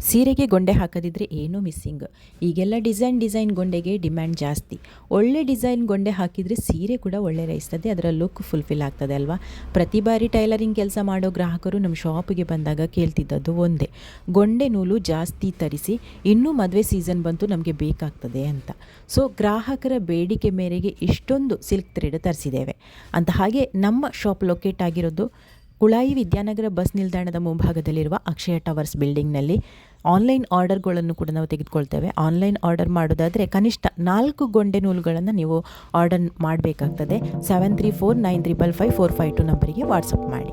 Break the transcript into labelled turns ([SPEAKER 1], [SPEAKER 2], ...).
[SPEAKER 1] ಸೀರೆಗೆ ಗೊಂಡೆ ಹಾಕದಿದ್ರೆ ಏನೂ ಮಿಸ್ಸಿಂಗ್. ಈಗೆಲ್ಲ ಡಿಸೈನ್ ಗೊಂಡೆಗೆ ಡಿಮ್ಯಾಂಡ್ ಜಾಸ್ತಿ. ಒಳ್ಳೆ ಡಿಸೈನ್ ಗೊಂಡೆ ಹಾಕಿದರೆ ಸೀರೆ ಕೂಡ ಒಳ್ಳೆ ರೈಸ್ತದೆ, ಅದರ ಲುಕ್ ಫುಲ್ಫಿಲ್ ಆಗ್ತದೆ ಅಲ್ವಾ. ಪ್ರತಿ ಬಾರಿ ಟೈಲರಿಂಗ್ ಕೆಲಸ ಮಾಡೋ ಗ್ರಾಹಕರು ನಮ್ಮ ಶಾಪಿಗೆ ಬಂದಾಗ ಕೇಳ್ತಿದ್ದದ್ದು ಒಂದೇ, ಗೊಂಡೆ ನೂಲು ಜಾಸ್ತಿ ತರಿಸಿ, ಇನ್ನೂ ಮದುವೆ ಸೀಸನ್ ಬಂತು ನಮಗೆ ಬೇಕಾಗ್ತದೆ ಅಂತ. ಸೊ ಗ್ರಾಹಕರ ಬೇಡಿಕೆ ಮೇರೆಗೆ ಇಷ್ಟೊಂದು ಸಿಲ್ಕ್ ಥ್ರೆಡ್ ತರಿಸಿದ್ದೇವೆ ಅಂತ. ಹಾಗೆ ನಮ್ಮ ಶಾಪ್ ಲೊಕೇಟ್ ಆಗಿರೋದು ಕುಳಾಯಿ ವಿದ್ಯಾನಗರ ಬಸ್ ನಿಲ್ದಾಣದ ಮುಂಭಾಗದಲ್ಲಿರುವ ಅಕ್ಷಯ ಟವರ್ಸ್ ಬಿಲ್ಡಿಂಗ್ನಲ್ಲಿ. ಆನ್ಲೈನ್ ಆರ್ಡರ್ಗಳನ್ನು ಕೂಡ ನಾವು ತೆಗೆದುಕೊಳ್ತೇವೆ. ಆನ್ಲೈನ್ ಆರ್ಡರ್ ಮಾಡೋದಾದರೆ ಕನಿಷ್ಠ 4 ಗೊಂಡೆ ನೂಲುಗಳನ್ನು ನೀವು ಆರ್ಡರ್ ಮಾಡಬೇಕಾಗ್ತದೆ. 7349555452 ನಂಬರಿಗೆ ವಾಟ್ಸಪ್ ಮಾಡಿ.